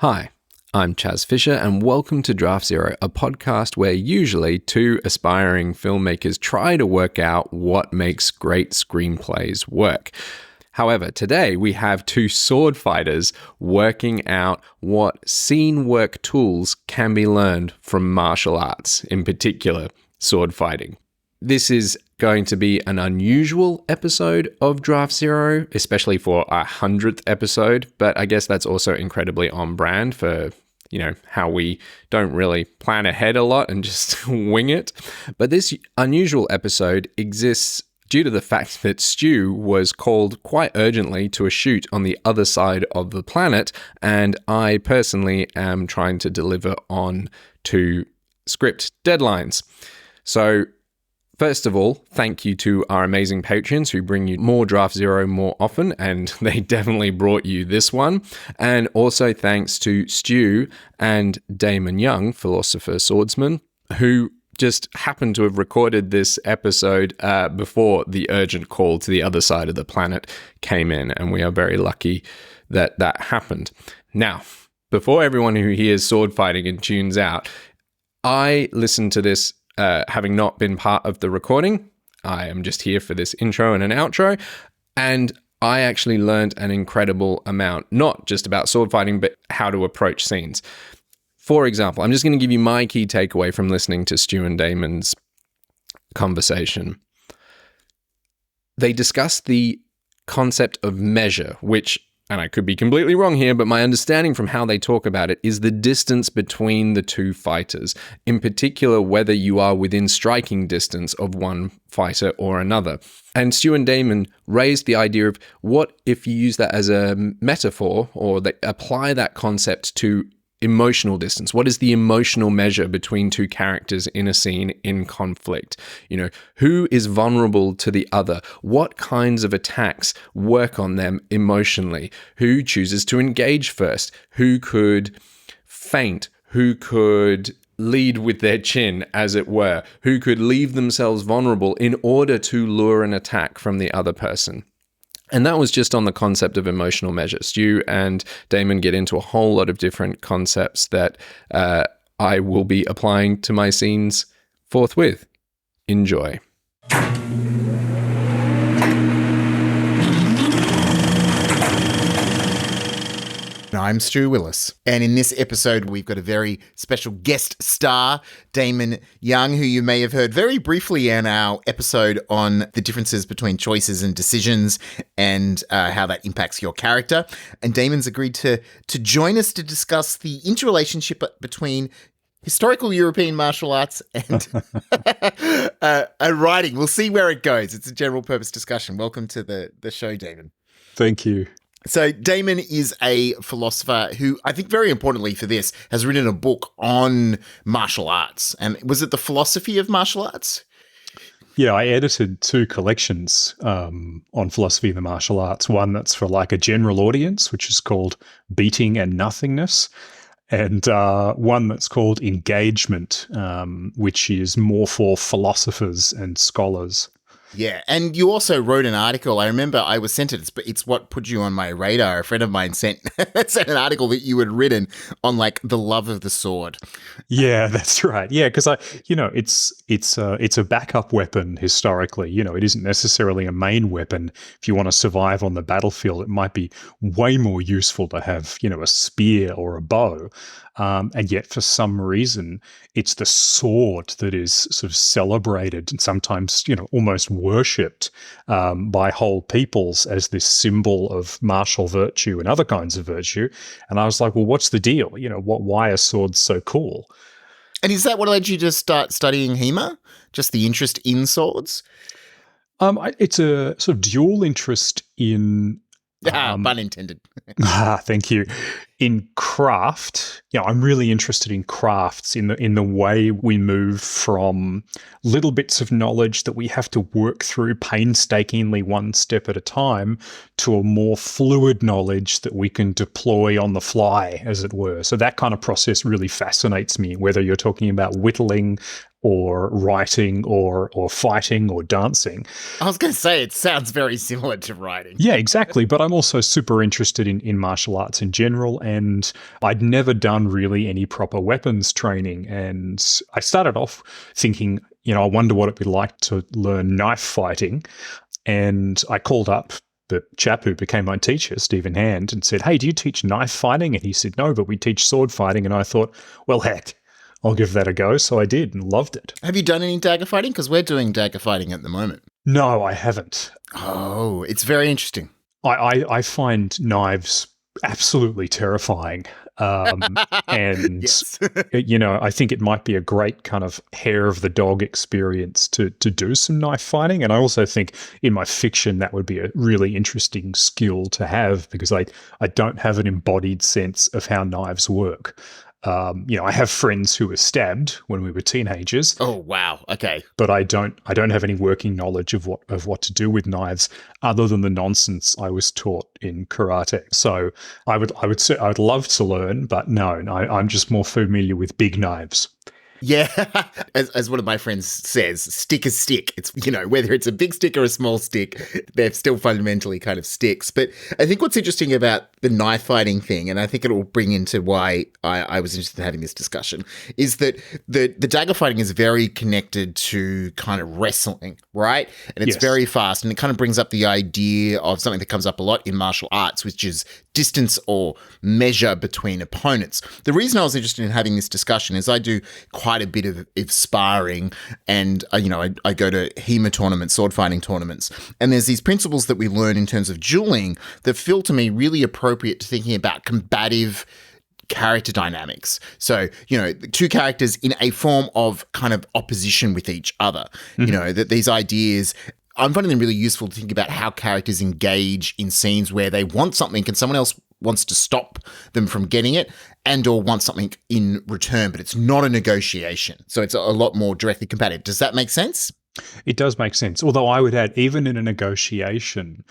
Hi, I'm Chaz Fisher, and welcome to Draft Zero, a podcast where usually two aspiring filmmakers try to work out what makes great screenplays work. However, today we have two sword fighters working out what scene work tools can be learned from martial arts, in particular, sword fighting. This is going to be an unusual episode of Draft Zero, especially for our 100th episode, but I guess that's also incredibly on brand for, how we don't really plan ahead a lot and just wing it. But this unusual episode exists due to the fact that Stu was called quite urgently to a shoot on the other side of the planet, and I personally am trying to deliver on two script deadlines. So, first of all, thank you to our amazing patrons who bring you more Draft Zero more often, and they definitely brought you this one. And also thanks to Stu and Damon Young, Philosopher Swordsman, who just happened to have recorded this episode before the urgent call to the other side of the planet came in, and we are very lucky that that happened. Now, before everyone who hears sword fighting and tunes out, I listened to this having not been part of the recording. I am just here for this intro and an outro, and I actually learned an incredible amount, not just about sword fighting, but how to approach scenes. For example, I'm just going to give you my key takeaway from listening to Stu and Damon's conversation. They discussed the concept of measure, which, and I could be completely wrong here, but my understanding from how they talk about it is the distance between the two fighters, in particular whether you are within striking distance of one fighter or another. And Stu and Damon raised the idea of what if you use that as a metaphor, or they apply that concept to emotional distance. What is the emotional measure between two characters in a scene in conflict? Who is vulnerable to the other? What kinds of attacks work on them emotionally? Who chooses to engage first? Who could feint? Who could lead with their chin, as it were? Who could leave themselves vulnerable in order to lure an attack from the other person? And that was just on the concept of emotional measure. Stu and Damon get into a whole lot of different concepts that I will be applying to my scenes forthwith. Enjoy. I'm Stu Willis, and in this episode we've got a very special guest star, Damon Young, who you may have heard very briefly in our episode on the differences between choices and decisions and how that impacts your character. And Damon's agreed to join us to discuss the interrelationship between historical European martial arts and writing. We'll see where it goes. It's a general purpose discussion. Welcome to the show, Damon. Thank you. So Damon is a philosopher who, I think very importantly for this, has written a book on martial arts. And was it The Philosophy of Martial Arts? Yeah, I edited two collections on philosophy of the martial arts. One that's for like a general audience, which is called Beating and Nothingness, and one that's called Engagement, which is more for philosophers and scholars. Yeah, and you also wrote an article. I remember I was sent it, but it's what put you on my radar. A friend of mine sent an article that you had written on like the love of the sword. Yeah, that's right. Yeah, because it's a backup weapon historically. It isn't necessarily a main weapon. If you want to survive on the battlefield, it might be way more useful to have a spear or a bow. And yet, for some reason, it's the sword that is sort of celebrated and sometimes, almost worshipped by whole peoples as this symbol of martial virtue and other kinds of virtue. And I was like, well, what's the deal? Why are swords so cool? And is that what led you to start studying HEMA? Just the interest in swords? It's a sort of dual interest in pun intended. Thank you. In craft, I'm really interested in crafts in the way we move from little bits of knowledge that we have to work through painstakingly one step at a time to a more fluid knowledge that we can deploy on the fly, as it were. So that kind of process really fascinates me, whether you're talking about whittling or writing or fighting or dancing. I was going to say, it sounds very similar to writing. Yeah, exactly. But I'm also super interested in martial arts in general, and I'd never done really any proper weapons training. And I started off thinking, I wonder what it'd be like to learn knife fighting. And I called up the chap who became my teacher, Stephen Hand, and said, "Hey, do you teach knife fighting?" And he said, "No, but we teach sword fighting." And I thought, well, heck, I'll give that a go. So I did and loved it. Have you done any dagger fighting? Because we're doing dagger fighting at the moment. No, I haven't. Oh, it's very interesting. I find knives absolutely terrifying. And, yes. I think it might be a great kind of hair of the dog experience to do some knife fighting. And I also think in my fiction, that would be a really interesting skill to have, because I don't have an embodied sense of how knives work. I have friends who were stabbed when we were teenagers. Oh, wow. Okay. But I don't have any working knowledge of what to do with knives other than the nonsense I was taught in karate. So I would say I'd love to learn, but no, I'm just more familiar with big knives. Yeah, as one of my friends says, stick is stick. It's, whether it's a big stick or a small stick, they're still fundamentally kind of sticks. But I think what's interesting about the knife fighting thing, and I think it will bring into why I was interested in having this discussion, is that the dagger fighting is very connected to kind of wrestling, right? And it's very fast, and it kind of brings up the idea of something that comes up a lot in martial arts, which is distance or measure between opponents. The reason I was interested in having this discussion is I do quite a bit of sparring, and I go to HEMA tournaments, sword fighting tournaments, and there's these principles that we learn in terms of dueling that feel to me really appropriate to thinking about combative character dynamics. So, two characters in a form of kind of opposition with each other. Mm-hmm. That these ideas, I'm finding them really useful to think about how characters engage in scenes where they want something and someone else wants to stop them from getting it, and or wants something in return, but it's not a negotiation. So it's a lot more directly combative. Does that make sense? It does make sense. Although I would add, even in a negotiation,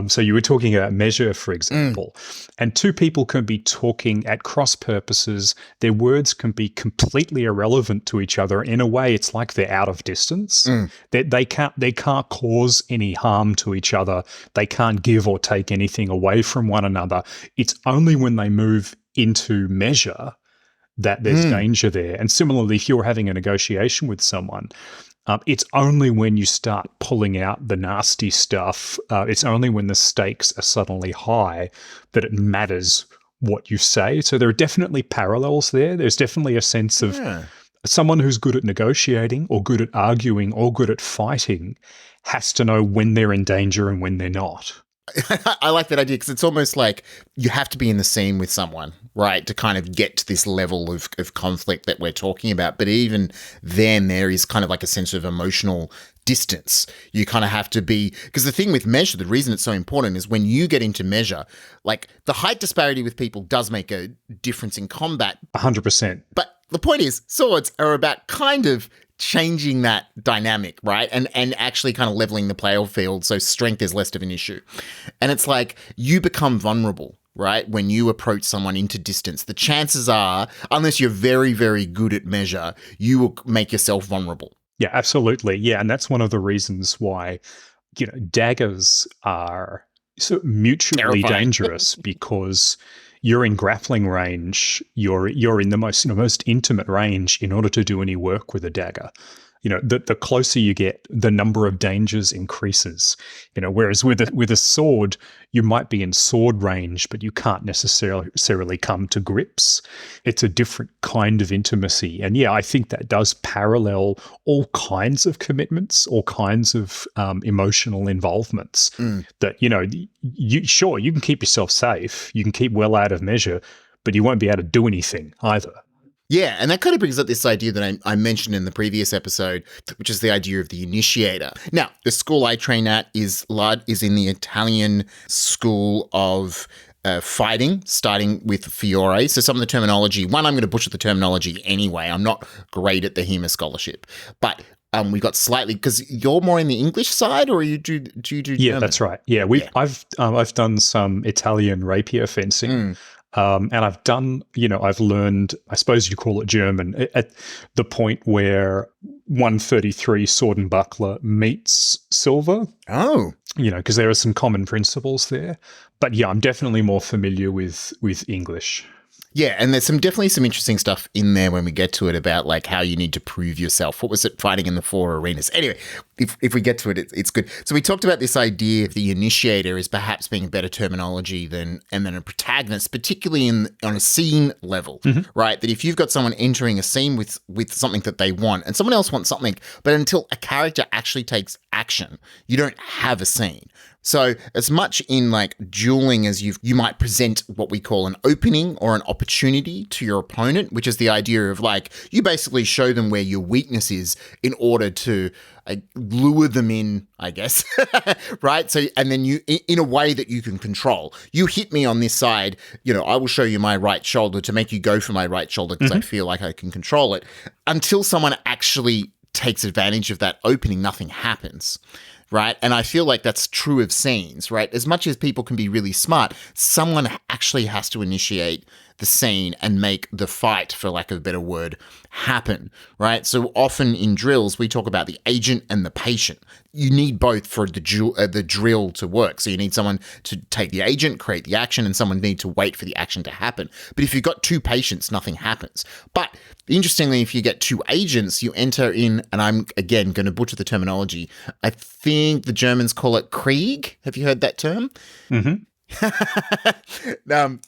so you were talking about measure, for example, and two people can be talking at cross purposes. Their words can be completely irrelevant to each other. In a way, it's like they're out of distance. They can't cause any harm to each other. They can't give or take anything away from one another. It's only when they move into measure that there's danger there. And similarly, if you're having a negotiation with someone, it's only when you start pulling out the nasty stuff, it's only when the stakes are suddenly high that it matters what you say. So there are definitely parallels there. There's definitely a sense of someone who's good at negotiating or good at arguing or good at fighting has to know when they're in danger and when they're not. I like that idea, because it's almost like you have to be in the scene with someone, right, to kind of get to this level of conflict that we're talking about. But even then, there is kind of like a sense of emotional distance. You kind of have to be, because the thing with measure, the reason it's so important is when you get into measure, like the height disparity with people does make a difference in combat. 100%. But the point is, swords are about kind of changing that dynamic, right? And actually kind of leveling the playing field so strength is less of an issue. And it's like you become vulnerable, right? When you approach someone into distance, the chances are, unless you're very, very good at measure, you will make yourself vulnerable. Yeah, absolutely. Yeah, and that's one of the reasons why, daggers are so mutually dangerous because you're in grappling range, you're in the most intimate range in order to do any work with a dagger. The closer you get, the number of dangers increases. Whereas with a sword, you might be in sword range, but you can't necessarily come to grips. It's a different kind of intimacy. And yeah, I think that does parallel all kinds of commitments, all kinds of emotional involvements that, you can keep yourself safe, you can keep well out of measure, but you won't be able to do anything either. Yeah, and that kind of brings up this idea that I mentioned in the previous episode, which is the idea of the initiator. Now, the school I train at is in the Italian school of fighting, starting with Fiore. So some of the terminology, I'm going to butcher the terminology anyway. I'm not great at the HEMA scholarship, but we got slightly, because you're more in the English side, or do you do Yeah, German? that's right. Yeah, I've done some Italian rapier fencing. And I've I've learned, I suppose you call it German, at the point where 133 Sword and Buckler meets Silver. Oh. Because there are some common principles there. But yeah, I'm definitely more familiar with English. Yeah, and there's definitely some interesting stuff in there when we get to it about like how you need to prove yourself. What was it, fighting in the 4 arenas? Anyway, if we get to it, it's good. So we talked about this idea of the initiator as perhaps being a better terminology than a protagonist, particularly on a scene level, right? That if you've got someone entering a scene with something that they want and someone else wants something, but until a character actually takes action, you don't have a scene. So as much in like dueling as you might present what we call an opening or an opportunity to your opponent, which is the idea of like you basically show them where your weakness is in order to lure them in, I guess, right? So, and then you, in a way that you can control, you hit me on this side, I will show you my right shoulder to make you go for my right shoulder because I feel like I can control it. Until someone actually takes advantage of that opening, nothing happens. Right. And I feel like that's true of scenes, right? As much as people can be really smart, someone actually has to initiate the scene and make the fight, for lack of a better word, happen, right? So often in drills, we talk about the agent and the patient. You need both for the drill to work. So you need someone to take the agent, create the action, and someone need to wait for the action to happen. But if you've got 2 patients, nothing happens. But interestingly, if you get 2 agents, you enter in, and I'm, again, going to butcher the terminology. I think the Germans call it Krieg. Have you heard that term? Mm-hmm.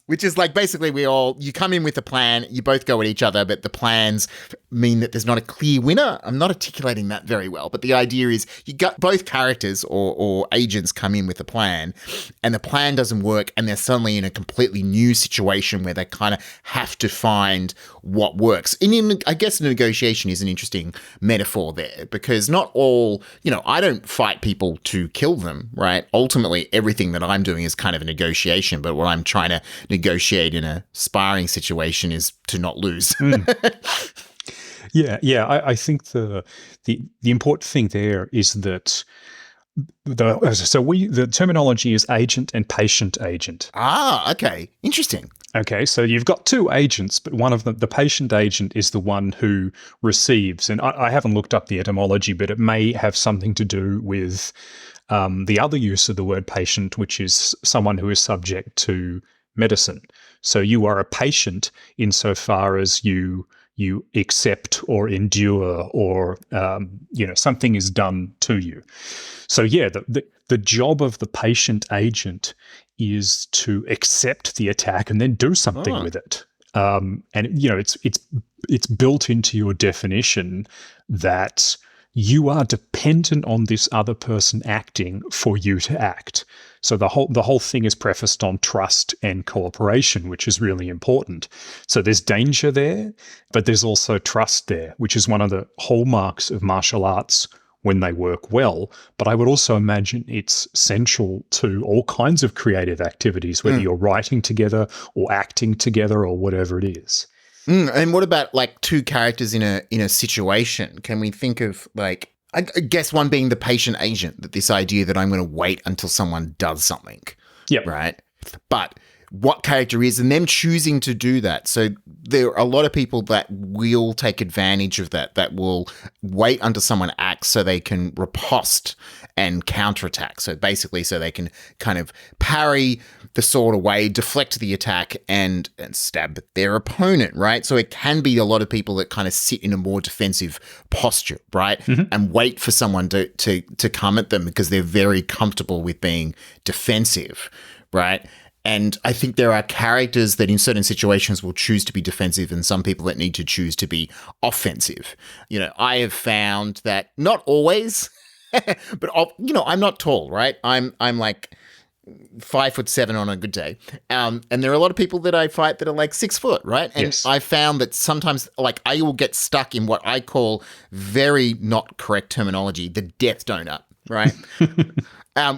Which is like basically you come in with a plan, you both go at each other, but the plans mean that there's not a clear winner. I'm not articulating that very well, but the idea is you got both characters or agents come in with a plan and the plan doesn't work and they're suddenly in a completely new situation where they kind of have to find what works. And I guess negotiation is an interesting metaphor there because not all, I don't fight people to kill them, right? Ultimately, everything that I'm doing is kind of a negotiation, but what I'm trying to negotiate in a sparring situation is to not lose. Yeah. I think the important thing there is that the terminology is agent and patient agent. Ah, okay, interesting. Okay, so you've got 2 agents, but one of them, the patient agent, is the one who receives. And I haven't looked up the etymology, but it may have something to do with the other use of the word patient, which is someone who is subject to medicine. So you are a patient insofar as you accept or endure or something is done to you. So yeah, the job of the patient agent is to accept the attack and then do something with it. And it's built into your definition that you are dependent on this other person acting for you to act. So the whole thing is prefaced on trust and cooperation, which is really important. So there's danger there, but there's also trust there, which is one of the hallmarks of martial arts when they work well. But I would also imagine it's central to all kinds of creative activities, whether you're writing together or acting together or whatever it is. And what about like 2 characters in a situation? Can we think of like, I guess one being the patient agent, that this idea that I'm going to wait until someone does something. Yep. Right. But what character is and them choosing to do that. So there are a lot of people that will take advantage of that will wait until someone acts so they can riposte and counterattack. So basically so they can kind of parry the sword away, deflect the attack and stab their opponent, right? So it can be a lot of people that kind of sit in a more defensive posture, right? And wait for someone to come at them because they're very comfortable with being defensive, right? And I think there are characters that in certain situations will choose to be defensive and some people that need to choose to be offensive. I have found that not always, but I'm not tall, right? I'm like 5'7" on a good day. And there are a lot of people that I fight that are like 6 foot, right? And yes. I found that sometimes like I will get stuck in what I call very not correct terminology, the death donut, right?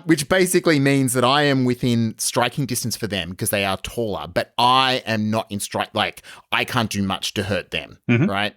Which basically means that I am within striking distance for them because they are taller, but I am not in strike. Like I can't do much to hurt them, right?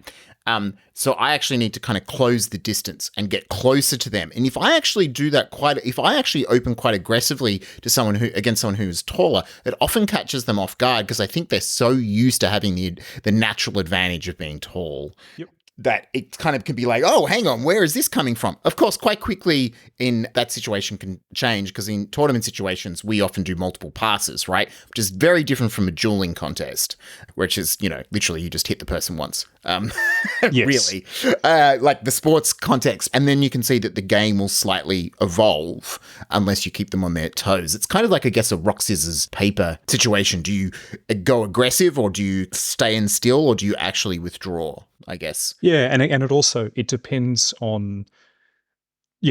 So I actually need to kind of close the distance and get closer to them. And if I actually do that if I actually open quite aggressively to someone against someone who's taller, it often catches them off guard because I think they're so used to having the natural advantage of being tall. Yep. That it kind of can be like, oh, hang on, where is this coming from? Of course, quite quickly in that situation can change because in tournament situations, we often do multiple passes, right? Which is very different from a dueling contest, which is, literally you just hit the person once. Yes. Really. Like the sports context. And then you can see that the game will slightly evolve unless you keep them on their toes. It's kind of like, I guess, a rock, scissors, paper situation. Do you go aggressive or do you stay in still or do you actually withdraw, I guess? Yeah, and it depends on,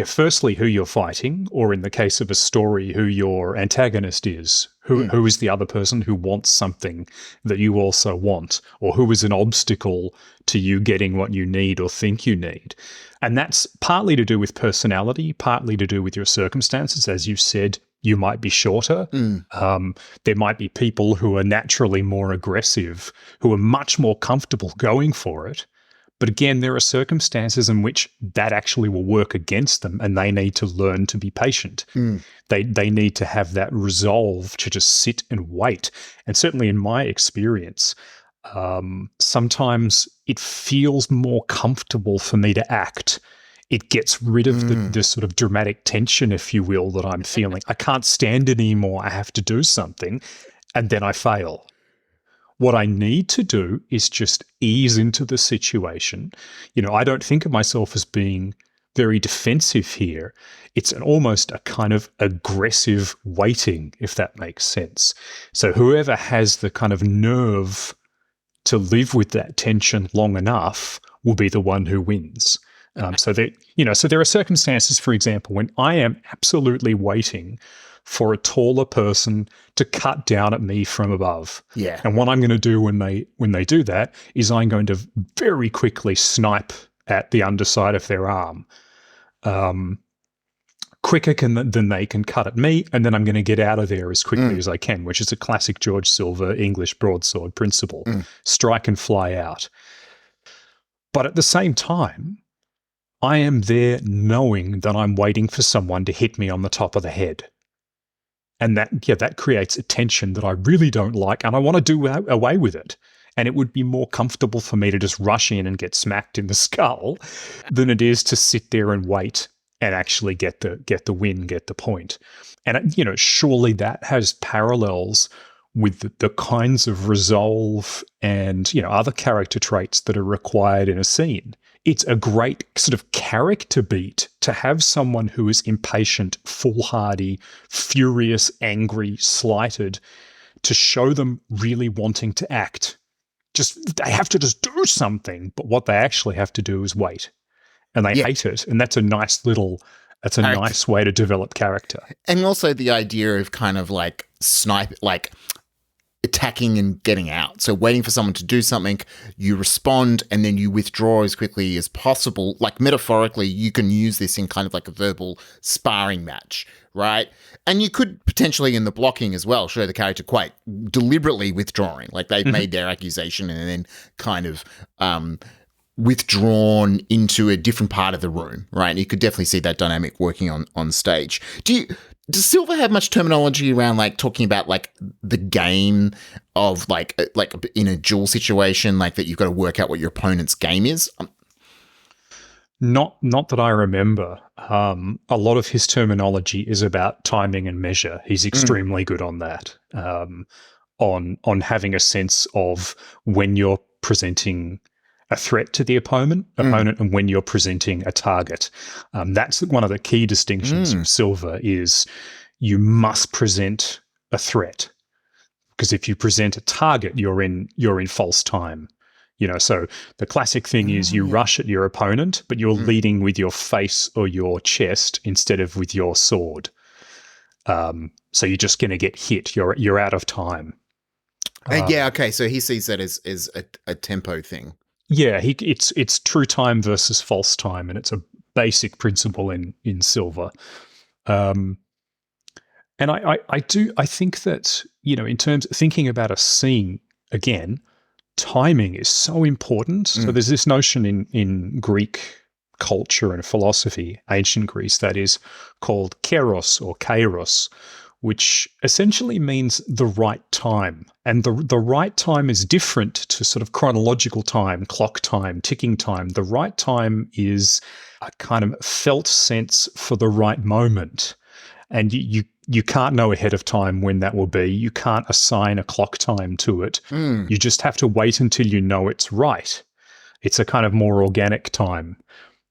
firstly, who you're fighting, or in the case of a story, who your antagonist is. Who is the other person who wants something that you also want, or who is an obstacle to you getting what you need or think you need. And that's partly to do with personality, partly to do with your circumstances. As you said, you might be shorter. There might be people who are naturally more aggressive, who are much more comfortable going for it. But again, there are circumstances in which that actually will work against them and they need to learn to be patient. They need to have that resolve to just sit and wait. And certainly in my experience, sometimes it feels more comfortable for me to act. It gets rid of the sort of dramatic tension, if you will, that I'm feeling. I can't stand it anymore. I have to do something. And then I fail. What I need to do is just ease into the situation. I don't think of myself as being very defensive here. It's almost a kind of aggressive waiting, if that makes sense. So whoever has the kind of nerve to live with that tension long enough will be the one who wins. So there are circumstances, for example, when I am absolutely waiting for a taller person to cut down at me from above. Yeah. And what I'm going to do when they do that is I'm going to very quickly snipe at the underside of their arm. Quicker than they can cut at me, and then I'm going to get out of there as quickly as I can, which is a classic George Silver English broadsword principle. Strike and fly out. But at the same time, I am there knowing that I'm waiting for someone to hit me on the top of the head. And that creates a tension that I really don't like, and I want to do away with it. And it would be more comfortable for me to just rush in and get smacked in the skull than it is to sit there and wait and actually get the win, get the point. And surely that has parallels with the kinds of resolve and other character traits that are required in a scene. It's a great sort of character beat to have someone who is impatient, foolhardy, furious, angry, slighted, to show them really wanting to act. They have to just do something, but what they actually have to do is wait. And they hate it. And that's a nice nice way to develop character. And also the idea of kind of like attacking and getting out. So waiting for someone to do something, you respond, and then you withdraw as quickly as possible. Like metaphorically, you can use this in kind of like a verbal sparring match, right? And you could potentially in the blocking as well show the character quite deliberately withdrawing. Like they've made their accusation and then kind of withdrawn into a different part of the room, right? And you could definitely see that dynamic working on stage. Does Silver have much terminology around like talking about like the game of like in a duel situation, like that you've got to work out what your opponent's game is? Not that I remember. A lot of his terminology is about timing and measure. He's extremely good on that. On having a sense of when you're presenting a threat to the opponent and when you're presenting a target. That's one of the key distinctions of Silver is you must present a threat, because if you present a target, you're in false time. So the classic thing is you rush at your opponent, but you're leading with your face or your chest instead of with your sword. So you're just going to get hit. You're out of time. Okay. So he sees that as a tempo thing. Yeah, it's true time versus false time, and it's a basic principle in Silver. And I think that, in terms of thinking about a scene, again, timing is so important. So there's this notion in Greek culture and philosophy, ancient Greece, that is called kairos or kairos, which essentially means the right time. And the right time is different to sort of chronological time, clock time, ticking time. The right time is a kind of felt sense for the right moment. And you can't know ahead of time when that will be. You can't assign a clock time to it. You just have to wait until you know it's right. It's a kind of more organic time.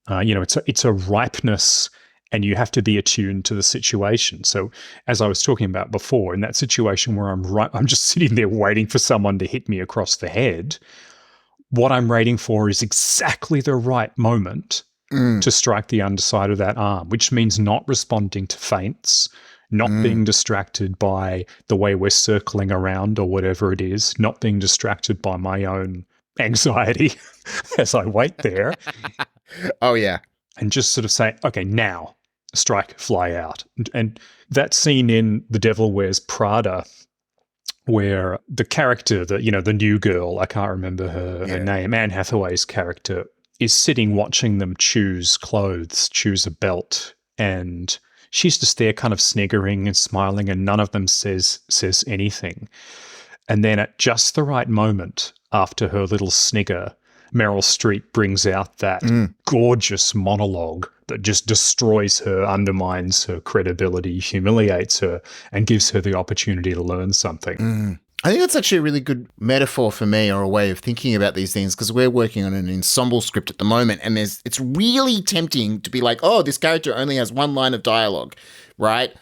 It's a ripeness, and you have to be attuned to the situation. So as I was talking about before, in that situation where I'm just sitting there waiting for someone to hit me across the head, what I'm waiting for is exactly the right moment to strike the underside of that arm, which means not responding to feints, not being distracted by the way we're circling around or whatever it is, not being distracted by my own anxiety as I wait there. Oh, yeah. And just sort of say, okay, now, strike, fly out. And that scene in The Devil Wears Prada, where the character, the new girl, I can't remember her name, Anne Hathaway's character, is sitting watching them choose clothes, choose a belt, and she's just there kind of sniggering and smiling, and none of them says anything. And then at just the right moment, after her little snigger, Meryl Streep brings out that gorgeous monologue that just destroys her, undermines her credibility, humiliates her, and gives her the opportunity to learn something. I think that's actually a really good metaphor for me, or a way of thinking about these things, because we're working on an ensemble script at the moment, and it's really tempting to be like, oh, this character only has one line of dialogue, right?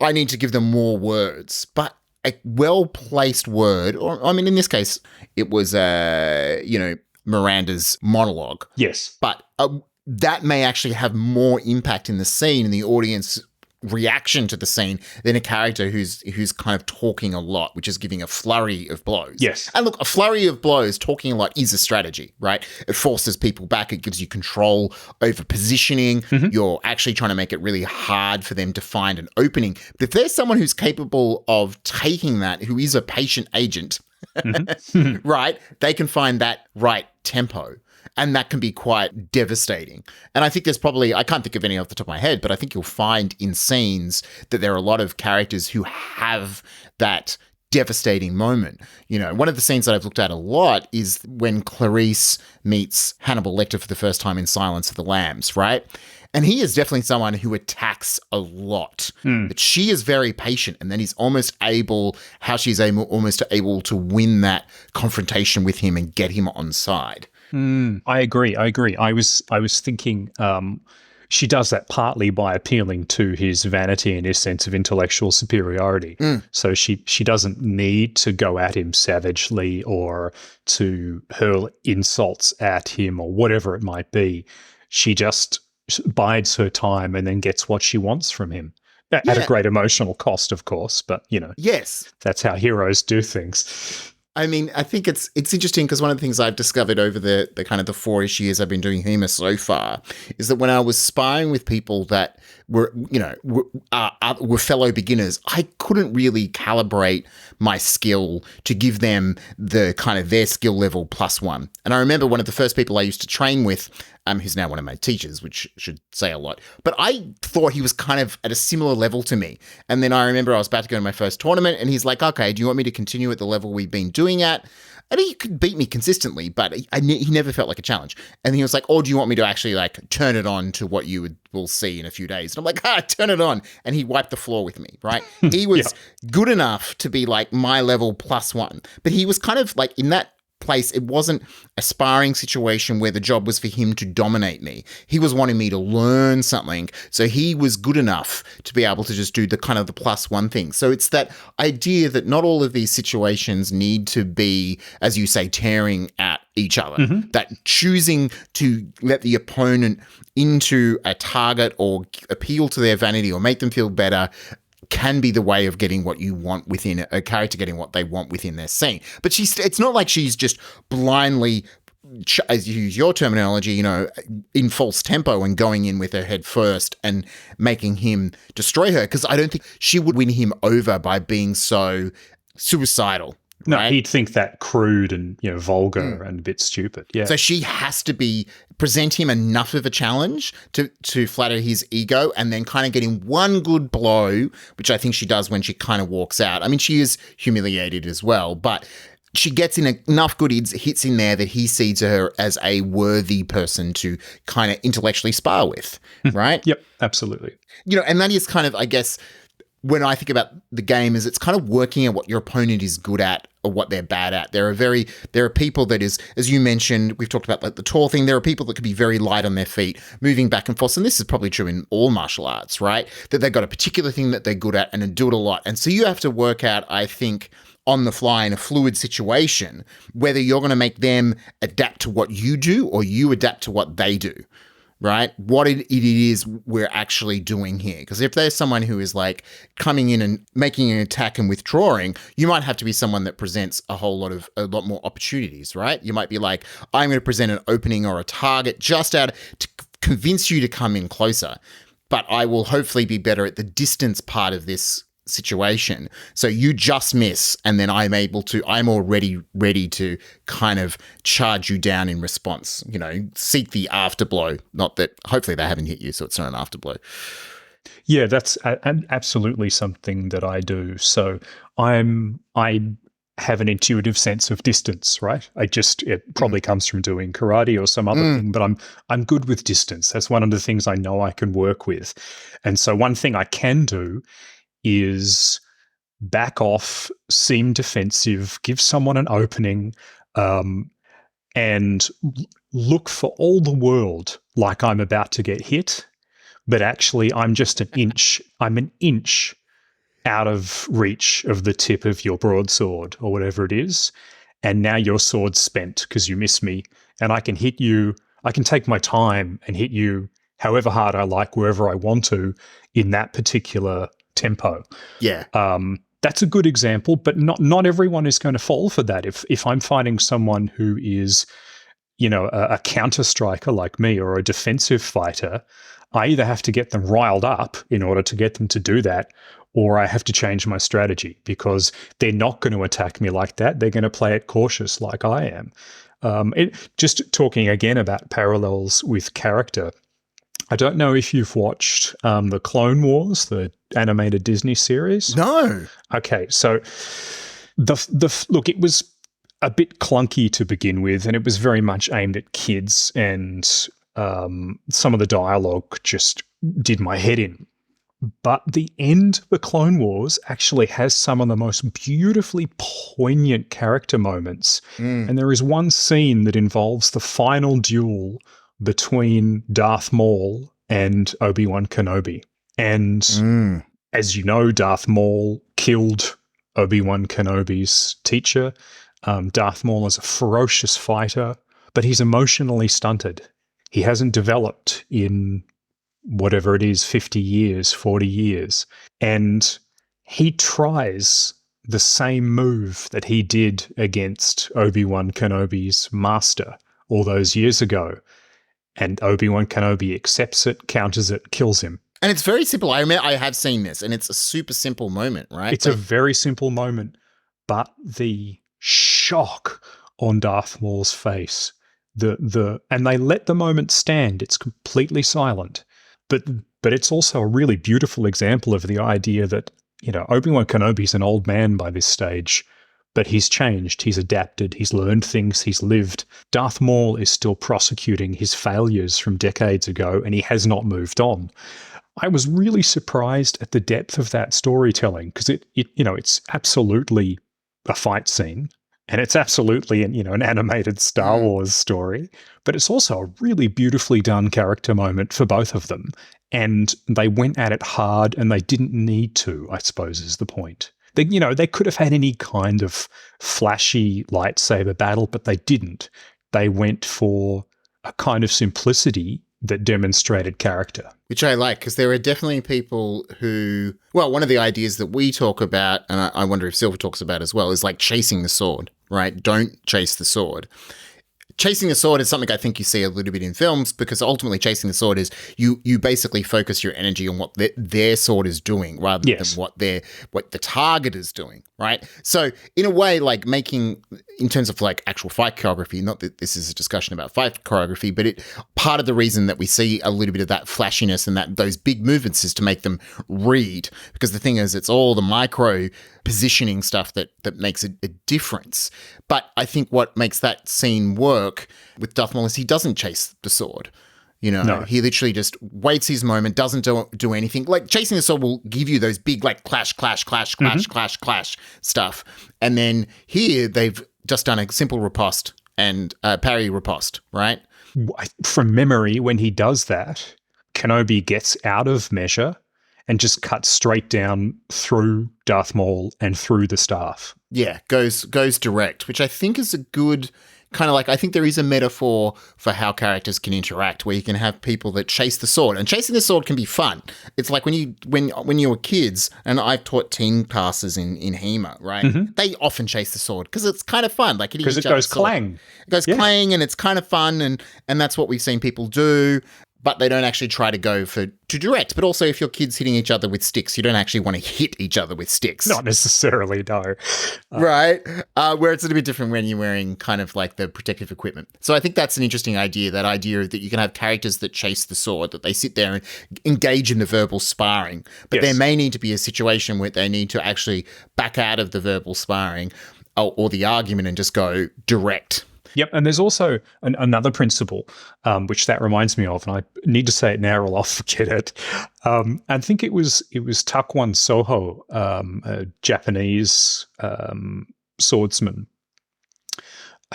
I need to give them more words. But a well-placed word, or I mean, in this case, it was, Miranda's monologue. Yes. But that may actually have more impact in the scene and the audience reaction to the scene than a character who's kind of talking a lot, which is giving a flurry of blows. Yes. And look, a flurry of blows, talking a lot, is a strategy, right? It forces people back. It gives you control over positioning. You're actually trying to make it really hard for them to find an opening. But if there's someone who's capable of taking that, who is a patient agent, right, they can find that right tempo. And that can be quite devastating. And I think there's probably, I can't think of any off the top of my head, but I think you'll find in scenes that there are a lot of characters who have that devastating moment. One of the scenes that I've looked at a lot is when Clarice meets Hannibal Lecter for the first time in Silence of the Lambs, right? And he is definitely someone who attacks a lot. But she is very patient, and then he's almost able to win that confrontation with him and get him on side. I agree. I was thinking she does that partly by appealing to his vanity and his sense of intellectual superiority. So she doesn't need to go at him savagely or to hurl insults at him or whatever it might be. She just bides her time and then gets what she wants from him. At a great emotional cost, of course, but, Yes, that's how heroes do things. I mean, I think it's interesting because one of the things I've discovered over the kind of the 4-ish years I've been doing humor so far is that when I was sparring with people that were fellow beginners, I couldn't really calibrate my skill to give them the kind of their skill level +1. And I remember one of the first people I used to train with, who's now one of my teachers, which should say a lot, but I thought he was kind of at a similar level to me. And then I remember I was about to go to my first tournament, and he's like, okay, do you want me to continue at the level we've been doing at? And he could beat me consistently, but he never felt like a challenge. And he was like, oh, do you want me to actually turn it on to what you will see in a few days? And I'm like, turn it on. And he wiped the floor with me, right? He was good enough to be like my level +1. But he was kind of like in that place, it wasn't a sparring situation where the job was for him to dominate me. He was wanting me to learn something. So he was good enough to be able to just do the kind of the +1 thing. So it's that idea that not all of these situations need to be, as you say, tearing at each other. That choosing to let the opponent into a target or appeal to their vanity or make them feel better can be the way of getting what you want within a character, getting what they want within their scene. But it's not like she's just blindly, as you use your terminology, in false tempo and going in with her head first and making him destroy her. Because I don't think she would win him over by being so suicidal, No, right? he'd think that crude and vulgar and a bit stupid. Yeah. So she has to present him enough of a challenge to flatter his ego, and then kind of get him one good blow, which I think she does when she kind of walks out. I mean, she is humiliated as well, but she gets in enough good hits in there that he sees her as a worthy person to kind of intellectually spar with, right? Yep, absolutely. And that is kind of, I guess, when I think about the game, is it's kind of working at what your opponent is good at or what they're bad at. There are people that is, as you mentioned, we've talked about like the tall thing. There are people that could be very light on their feet, moving back and forth. And this is probably true in all martial arts, right? That they've got a particular thing that they're good at and do it a lot. And so you have to work out, I think, on the fly in a fluid situation, whether you're going to make them adapt to what you do or you adapt to what they do, right? What it is we're actually doing here. Because if there's someone who is like coming in and making an attack and withdrawing, you might have to be someone that presents a lot more opportunities, right? You might be like, I'm going to present an opening or a target just to convince you to come in closer. But I will hopefully be better at the distance part of this situation. So you just miss, and then I'm already ready to kind of charge you down in response, seek the afterblow. Not that, hopefully they haven't hit you, so it's not an afterblow. Yeah, that's absolutely something that I do. So I have an intuitive sense of distance, right? It probably comes from doing karate or some other thing, but I'm good with distance. That's one of the things I know I can work with. And so one thing I can do is back off, seem defensive, give someone an opening, and look for all the world like I'm about to get hit, but actually I'm just an inch out of reach of the tip of your broadsword or whatever it is, and now your sword's spent because you miss me, and I can hit you. I can take my time and hit you however hard I like, wherever I want to, in that particular tempo. Yeah. That's a good example, but not everyone is going to fall for that. If I'm fighting someone who is, a counter striker like me or a defensive fighter, I either have to get them riled up in order to get them to do that, or I have to change my strategy because they're not going to attack me like that. They're going to play it cautious like I am. Just talking again about parallels with character, I don't know if you've watched the Clone Wars, the animated Disney series. No. Okay, so look, it was a bit clunky to begin with, and it was very much aimed at kids, and some of the dialogue just did my head in. But the end of the Clone Wars actually has some of the most beautifully poignant character moments, and there is one scene that involves the final duel between Darth Maul and Obi-Wan Kenobi. And as you know, Darth Maul killed Obi-Wan Kenobi's teacher. Darth Maul is a ferocious fighter, but he's emotionally stunted. He hasn't developed in whatever it is, 50 years, 40 years. And he tries the same move that he did against Obi-Wan Kenobi's master all those years ago. And Obi-Wan Kenobi accepts it, counters it, kills him. And it's very simple. I have seen this, and it's a super simple moment, right? It's a very simple moment, but the shock on Darth Maul's face, and they let the moment stand. It's completely silent, but it's also a really beautiful example of the idea that Obi-Wan Kenobi's an old man by this stage. But he's changed, he's adapted, he's learned things, he's lived. Darth Maul is still prosecuting his failures from decades ago, and he has not moved on. I was really surprised at the depth of that storytelling, because it's absolutely a fight scene, and it's absolutely an animated Star Wars story, but it's also a really beautifully done character moment for both of them. And they went at it hard, and they didn't need to, I suppose, is the point. They could have had any kind of flashy lightsaber battle, but they didn't. They went for a kind of simplicity that demonstrated character. Which I like, because there are definitely people who, one of the ideas that we talk about, and I wonder if Silver talks about as well, is like chasing the sword, right? Don't chase the sword. chasing the sword is something I think you see a little bit in films, because ultimately chasing the sword is you basically focus your energy on what their sword is doing rather than what the target is doing, right? So in a way, like making, in terms of like actual fight choreography, not that this is a discussion about fight choreography, but part of the reason that we see a little bit of that flashiness and that those big movements is to make them read, because the thing is, it's all the micro positioning stuff that makes a difference. But I think what makes that scene work with Darth Maul is he doesn't chase the sword. He literally just waits his moment, doesn't do anything. Like chasing the sword will give you those big like clash stuff. And then here they've just done a simple riposte and parry riposte, right? From memory, when he does that, Kenobi gets out of measure and just cuts straight down through Darth Maul and through the staff. Yeah, goes direct, which I think is a good kind of like, I think there is a metaphor for how characters can interact, where you can have people that chase the sword, and chasing the sword can be fun. It's like when you were kids, and I've taught teen classes in HEMA, right? Mm-hmm. They often chase the sword because it's kind of fun. Like because it goes clang. It goes clang, and it's kind of fun, and that's what we've seen people do. But they don't actually try to go to direct. But also, if your kid's hitting each other with sticks, you don't actually want to hit each other with sticks. Not necessarily, no. Right? Where it's a little bit different when you're wearing kind of like the protective equipment. So I think that's an interesting idea, that idea that you can have characters that chase the sword, that they sit there and engage in the verbal sparring. But there may need to be a situation where they need to actually back out of the verbal sparring or the argument and just go direct. Yep, and there's also another principle, which that reminds me of, and I need to say it now or I'll forget it. I think it was Takwon Soho, a Japanese swordsman,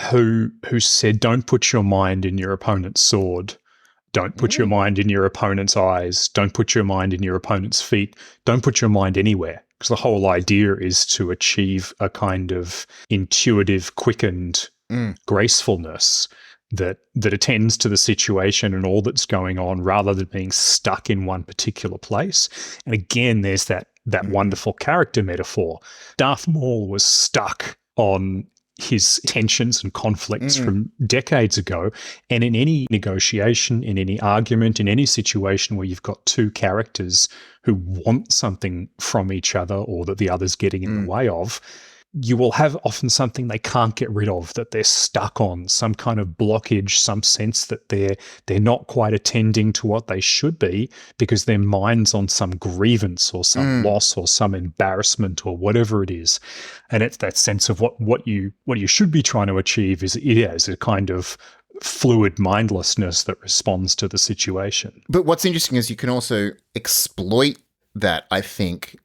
who said, "Don't put your mind in your opponent's sword. Don't put your mind in your opponent's eyes. Don't put your mind in your opponent's feet. Don't put your mind anywhere." Because the whole idea is to achieve a kind of intuitive, quickened gracefulness that attends to the situation and all that's going on, rather than being stuck in one particular place. And again, there's that wonderful character metaphor. Darth Maul was stuck on his tensions and conflicts from decades ago. And in any negotiation, in any argument, in any situation where you've got two characters who want something from each other or that the other's getting in the way of, you will have often something they can't get rid of, that they're stuck on, some kind of blockage, some sense that they're not quite attending to what they should be because their mind's on some grievance or some loss or some embarrassment or whatever it is. And it's that sense of what you should be trying to achieve is a kind of fluid mindlessness that responds to the situation. But what's interesting is you can also exploit that, I think.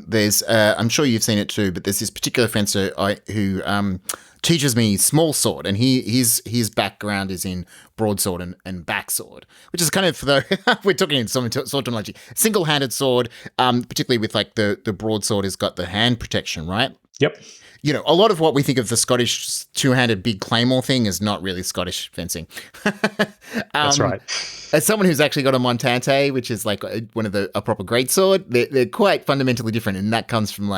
There's, I'm sure you've seen it too, but there's this particular fencer who teaches me small sword, and his background is in broadsword and backsword, which is kind of, we're talking in some sword terminology, single-handed sword, particularly with like the broadsword has got the hand protection, right? Yep. A lot of what we think of the Scottish two-handed big claymore thing is not really Scottish fencing. That's right. As someone who's actually got a Montante, which is like one of a proper greatsword, they're quite fundamentally different, and that comes from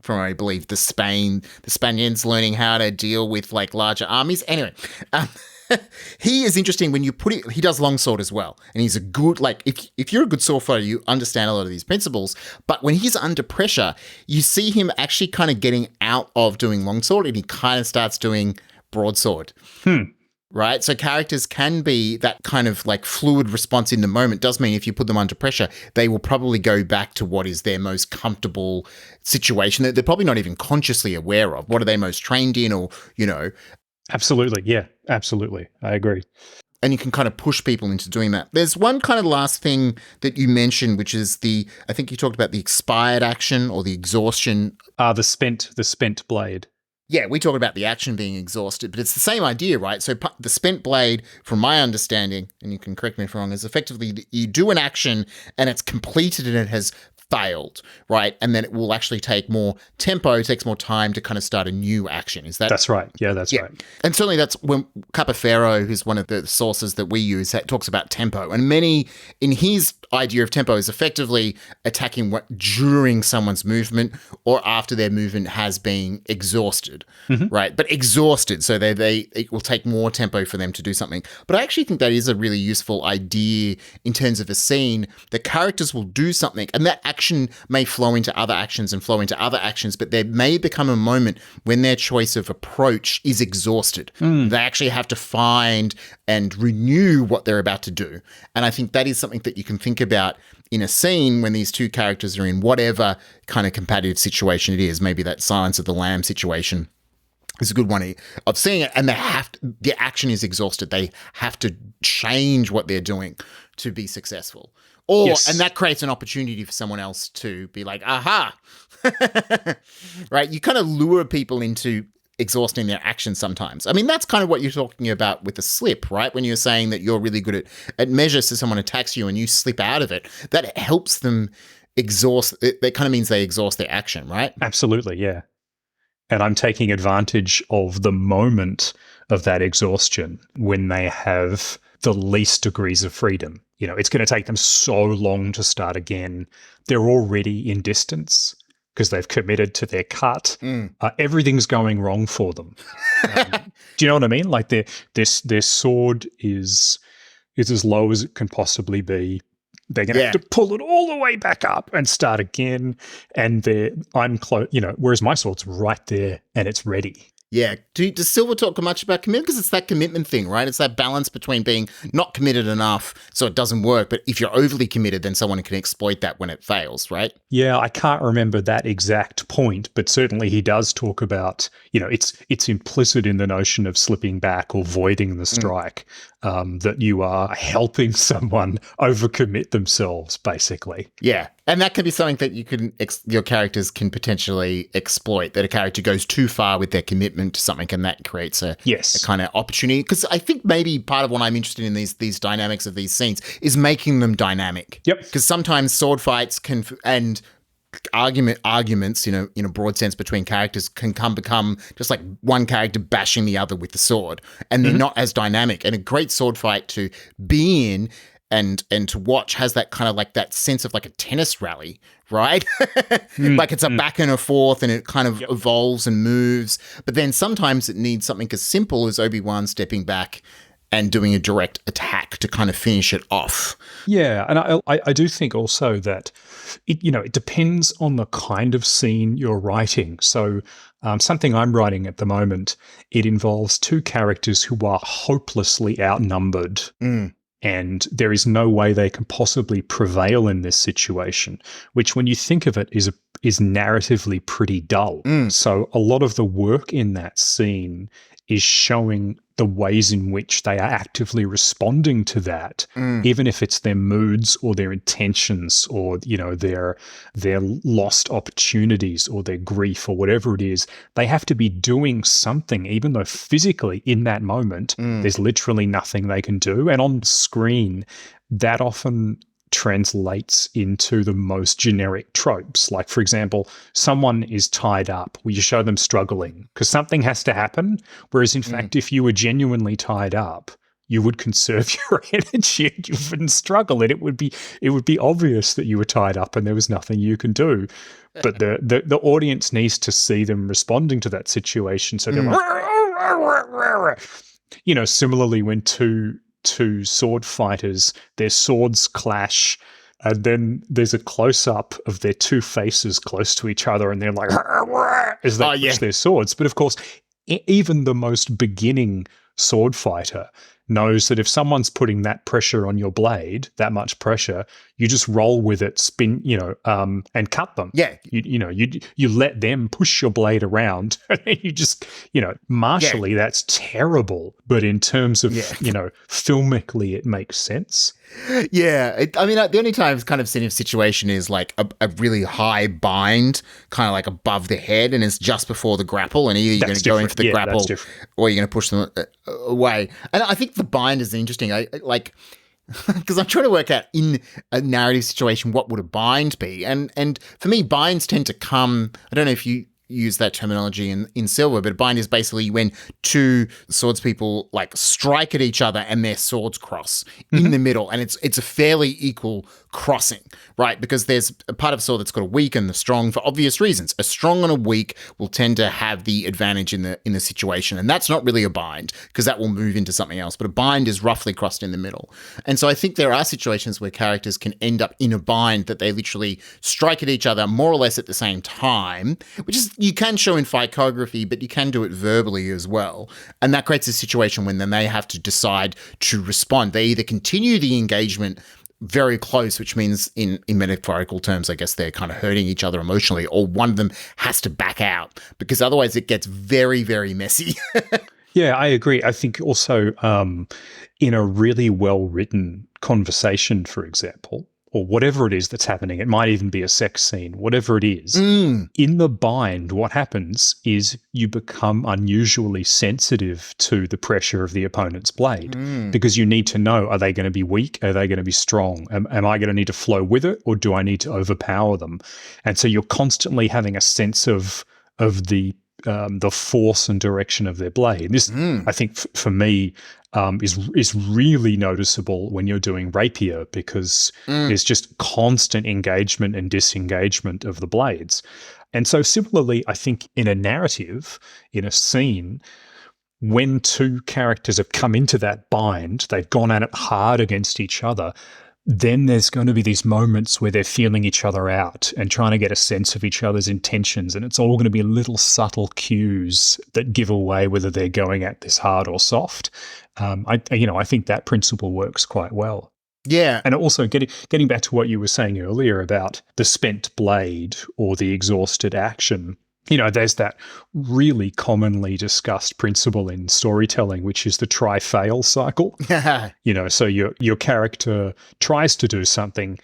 from I believe the Spaniards learning how to deal with like larger armies. Anyway. He is interesting when you put it. He does longsword as well, and he's a good, like, if you're a good sword fighter, you understand a lot of these principles. But when he's under pressure, you see him actually kind of getting out of doing longsword, and he kind of starts doing broadsword. Right? So characters can be that kind of like fluid response in the moment. Does mean if you put them under pressure, they will probably go back to what is their most comfortable situation that they're probably not even consciously aware of. What are they most trained in, or Absolutely. Yeah, absolutely. I agree. And you can kind of push people into doing that. There's one kind of last thing that you mentioned, which is I think you talked about the expired action or the exhaustion. The spent blade. Yeah, we talk about the action being exhausted, but it's the same idea, right? So the spent blade, from my understanding, and you can correct me if I'm wrong, is effectively you do an action and it's completed and it has failed, right? And then it will actually take more tempo, takes more time to kind of start a new action. Is that? That's right. Yeah, that's right. And certainly that's when Capoferro, who's one of the sources that we use, talks about tempo. And many, in his idea of tempo, is effectively attacking during someone's movement or after their movement has been exhausted, right? But exhausted, so it will take more tempo for them to do something. But I actually think that is a really useful idea in terms of a scene. The characters will do something, and that action may flow into other actions and flow into other actions, but there may become a moment when their choice of approach is exhausted. They actually have to find and renew what they're about to do. And I think that is something that you can think about in a scene when these two characters are in whatever kind of competitive situation it is. Maybe that Silence of the Lambs situation is a good one of seeing it, and the action is exhausted. They have to change what they're doing to be successful. And that creates an opportunity for someone else to be like, aha, right? You kind of lure people into exhausting their actions sometimes. I mean, that's kind of what you're talking about with the slip, right? When you're saying that you're really good at measures, so someone attacks you and you slip out of it, that helps them exhaust. That kind of means they exhaust their action, right? Absolutely, yeah. And I'm taking advantage of the moment of that exhaustion when they have the least degrees of freedom. You know, it's going to take them so long to start again. They're already in distance because they've committed to their cut. Everything's going wrong for them. Do you know what I mean? Like their sword is as low as it can possibly be. They're going to have to pull it all the way back up and start again. And I'm close, whereas my sword's right there and it's ready. Yeah. Does Silver talk much about commitment? Because it's that commitment thing, right? It's that balance between being not committed enough so it doesn't work, but if you're overly committed, then someone can exploit that when it fails, right? Yeah, I can't remember that exact point, but certainly he does talk about, it's implicit in the notion of slipping back or voiding the strike, that you are helping someone overcommit themselves, basically. Yeah. And that can be something that your characters can potentially exploit, that a character goes too far with their commitment to something, and that creates a kind of opportunity. Because I think maybe part of what I'm interested in these dynamics of these scenes is making them dynamic. Yep. Because sometimes sword fights and arguments, in a broad sense between characters can become just like one character bashing the other with the sword, and they're not as dynamic. And a great sword fight to be in and to watch has that kind of like that sense of like a tennis rally, right? Like it's a back and a forth and it kind of evolves and moves. But then sometimes it needs something as simple as Obi-Wan stepping back and doing a direct attack to kind of finish it off. Yeah, and I do think also that it depends on the kind of scene you're writing. So something I'm writing at the moment, it involves two characters who are hopelessly outnumbered. And there is no way they can possibly prevail in this situation, which when you think of it is narratively pretty dull. So a lot of the work in that scene is showing the ways in which they are actively responding to that, even if it's their moods or their intentions or, their lost opportunities or their grief or whatever it is. They have to be doing something, even though physically in that moment, there's literally nothing they can do. And on screen, that often translates into the most generic tropes. Like, for example, someone is tied up. Well, you show them struggling because something has to happen. Whereas, in fact, if you were genuinely tied up, you would conserve your energy and you wouldn't struggle. And it would be obvious that you were tied up and there was nothing you can do. But the audience needs to see them responding to that situation. So they're like, similarly, when two sword fighters, their swords clash, and then there's a close-up of their two faces close to each other, and they're like, as they push their swords. But of course, even the most beginning sword fighter knows that if someone's putting that pressure on your blade, that much pressure, you just roll with it, spin, and cut them. Yeah. You let them push your blade around and then you just, martially, that's terrible. But in terms of, filmically, it makes sense. Yeah. The only time I've kind of seen a situation is like a really high bind, kind of like above the head, and it's just before the grapple, and either you're going to go in for the grapple or you're going to push them away. And I think the bind is interesting. because I'm trying to work out in a narrative situation what would a bind be, and for me, binds tend to come. I don't know if you use that terminology in Silver, but a bind is basically when two swordspeople like strike at each other and their swords cross in the middle, and it's a fairly equal crossing, right? Because there's a part of a sword that's got a weak and the strong for obvious reasons. A strong and a weak will tend to have the advantage in the situation, and that's not really a bind because that will move into something else. But a bind is roughly crossed in the middle, and so I think there are situations where characters can end up in a bind that they literally strike at each other more or less at the same time, which is you can show in fight choreography, but you can do it verbally as well, and that creates a situation when then they have to decide to respond. They either continue the engagement very close, which means in metaphorical terms, I guess they're kind of hurting each other emotionally, or one of them has to back out because otherwise it gets very, very messy. Yeah, I agree. I think also in a really well-written conversation, for example, or whatever it is that's happening, it might even be a sex scene, whatever it is, in the bind, what happens is you become unusually sensitive to the pressure of the opponent's blade because you need to know, are they going to be weak? Are they going to be strong? Am I going to need to flow with it, or do I need to overpower them? And so you're constantly having a sense of the force and direction of their blade. This, I think, for me, is really noticeable when you're doing rapier because there's just constant engagement and disengagement of the blades. And so similarly, I think in a narrative, in a scene, when two characters have come into that bind, they've gone at it hard against each other, then there's going to be these moments where they're feeling each other out and trying to get a sense of each other's intentions. And it's all going to be little subtle cues that give away whether they're going at this hard or soft. I think that principle works quite well. Yeah. And also getting back to what you were saying earlier about the spent blade or the exhausted action, there's that really commonly discussed principle in storytelling, which is the try-fail cycle. So your character tries to do something,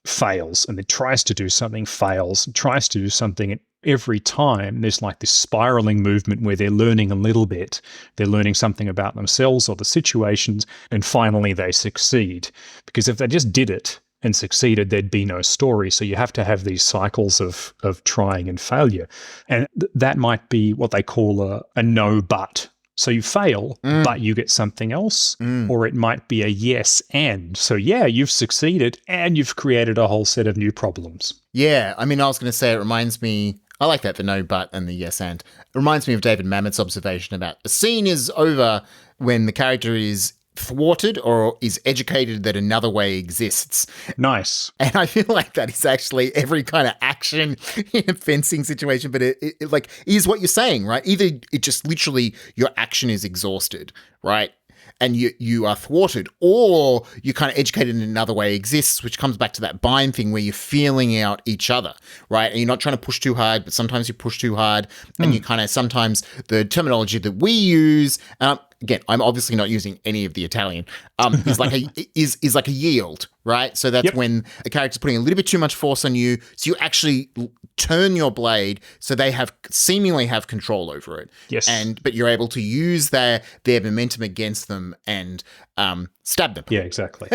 fails, and then tries to do something, fails, and tries to do something, and every time there's like this spiraling movement where they're learning a little bit. They're learning something about themselves or the situations, and finally they succeed. Because if they just did it and succeeded, there'd be no story. So you have to have these cycles of trying and failure. And that might be what they call a no but. So you fail, but you get something else, or it might be a yes and. So yeah, you've succeeded and you've created a whole set of new problems. Yeah, I mean, I was going to say it reminds me, I like that, the no but and the yes and. It reminds me of David Mamet's observation about a scene is over when the character is thwarted or is educated that another way exists. Nice. And I feel like that is actually every kind of action in a fencing situation, but it like is what you're saying, right? Either it just literally your action is exhausted, right? And you are thwarted, or you're kind of educated in another way exists, which comes back to that bind thing where you're feeling out each other, right? And you're not trying to push too hard, but sometimes you push too hard, and you kind of sometimes the terminology that we use. Again, I'm obviously not using any of the Italian. Is like a yield, right? So that's when a character's putting a little bit too much force on you, so you actually turn your blade so they seemingly have control over it. Yes, but you're able to use their momentum against them and stab them. Yeah, exactly.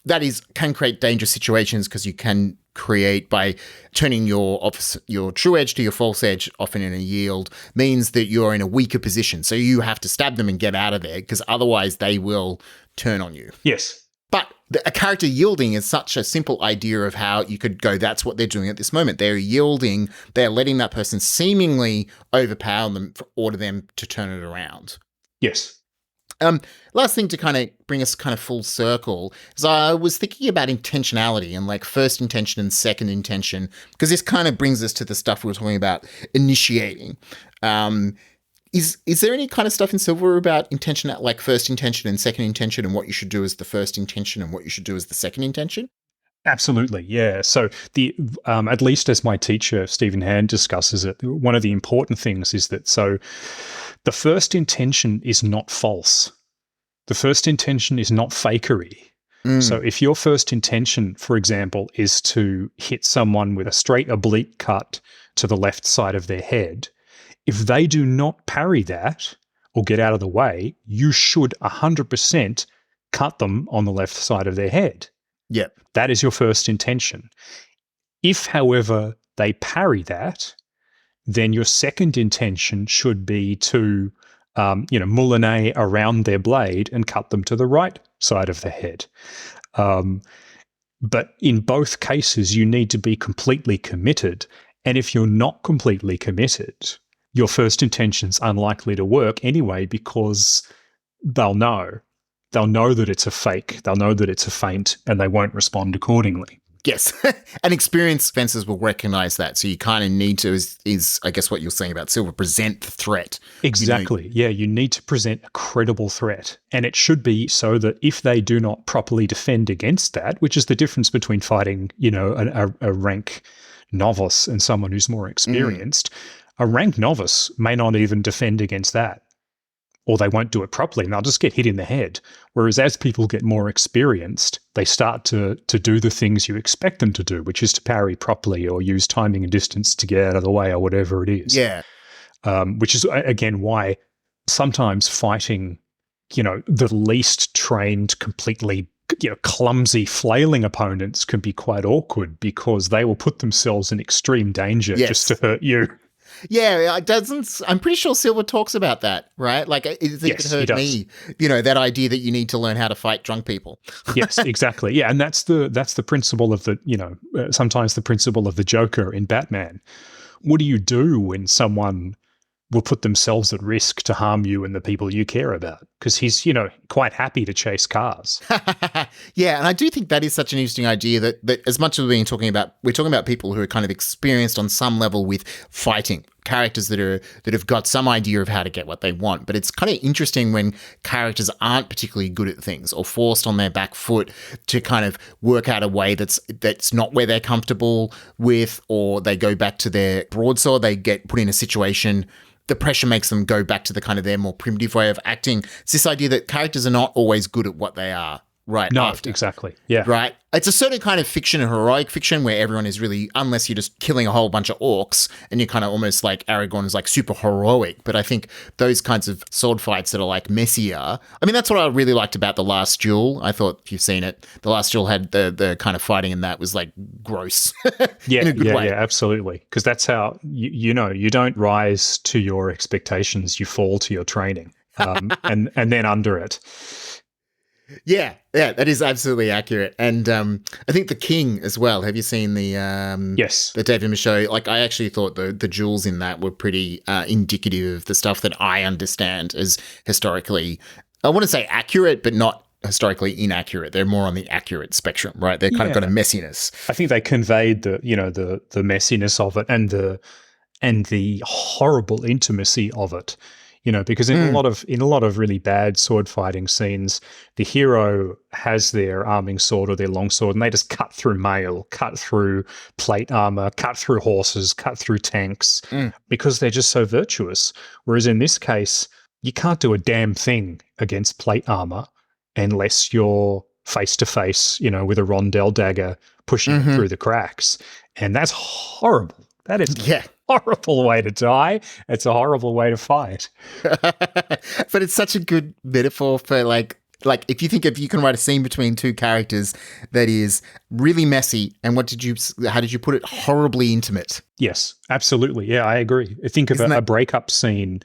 That can create dangerous situations because you can create by turning your true edge to your false edge, often in a yield, means that you're in a weaker position. So you have to stab them and get out of there because otherwise they will turn on you. Yes. But a character yielding is such a simple idea of how you could go, that's what they're doing at this moment. They're yielding, they're letting that person seemingly overpower them for order them to turn it around. Yes. Last thing to kind of bring us kind of full circle is I was thinking about intentionality and like first intention and second intention, because this kind of brings us to the stuff we were talking about initiating. Is there any kind of stuff in Silver about intention, like first intention and second intention, and what you should do as the first intention and what you should do as the second intention? Absolutely, yeah. So the at least as my teacher Stephen Hand discusses it, one of the important things is that the first intention is not false. The first intention is not fakery. So if your first intention, for example, is to hit someone with a straight oblique cut to the left side of their head, if they do not parry that or get out of the way, you should 100% cut them on the left side of their head. Yep. That is your first intention. If, however, they parry that, then your second intention should be to, moulinet around their blade and cut them to the right side of the head. But in both cases, you need to be completely committed. And if you're not completely committed, your first intention's unlikely to work anyway, because they'll know. They'll know that it's a fake. They'll know that it's a feint, and they won't respond accordingly. Yes. And experienced fencers will recognize that. So you kind of need to, is I guess what you're saying about Silver, present the threat. Exactly. Yeah, you need to present a credible threat. And it should be so that if they do not properly defend against that, which is the difference between fighting, a rank novice and someone who's more experienced, a rank novice may not even defend against that. Or they won't do it properly and they'll just get hit in the head. Whereas as people get more experienced, they start to do the things you expect them to do, which is to parry properly or use timing and distance to get out of the way or whatever it is. Yeah. Which is, again, why sometimes fighting, the least trained, completely clumsy, flailing opponents can be quite awkward because they will put themselves in extreme danger just to hurt you. Yeah, I'm pretty sure Silver talks about that, right? Like, it hurt me, that idea that you need to learn how to fight drunk people. Yes, exactly. Yeah, and that's the principle of the, sometimes the principle of the Joker in Batman. What do you do when someone will put themselves at risk to harm you and the people you care about? Because he's, quite happy to chase cars. Yeah, and I do think that is such an interesting idea that as much as we're talking about people who are kind of experienced on some level with fighting, characters that have got some idea of how to get what they want. But it's kind of interesting when characters aren't particularly good at things or forced on their back foot to kind of work out a way that's not where they're comfortable with, or they go back to their broadsword, they get put in a situation. The pressure makes them go back to the kind of their more primitive way of acting. It's this idea that characters are not always good at what they are after. Exactly. Yeah. Right? It's a certain kind of fiction, a heroic fiction, where everyone is really, unless you're just killing a whole bunch of orcs and you're kind of almost like Aragorn is like super heroic. But I think those kinds of sword fights that are like messier, I mean, that's what I really liked about The Last Duel. I thought, if you've seen it, The Last Duel had the kind of fighting in that was like gross. In a good way. Yeah, absolutely. Because that's how, you don't rise to your expectations, you fall to your training. And then under it. Yeah, that is absolutely accurate. And I think The King as well. Have you seen the yes, the David Michôd? Like, I actually thought the duels in that were pretty indicative of the stuff that I understand as historically, I want to say accurate, but not historically inaccurate. They're more on the accurate spectrum, right? They're kind of got a messiness. I think they conveyed the messiness of it and the horrible intimacy of it. Because in a lot of really bad sword fighting scenes, the hero has their arming sword or their longsword, and they just cut through mail, cut through plate armor, cut through horses, cut through tanks, because they're just so virtuous. Whereas in this case, you can't do a damn thing against plate armor unless you're face to face, with a rondel dagger pushing it through the cracks, and that's horrible. That is horrible way to die. It's a horrible way to fight. But it's such a good metaphor for like if you think if you can write a scene between two characters that is really messy and how did you put it? Horribly intimate. Yes, absolutely. Yeah, I agree. Think of a breakup scene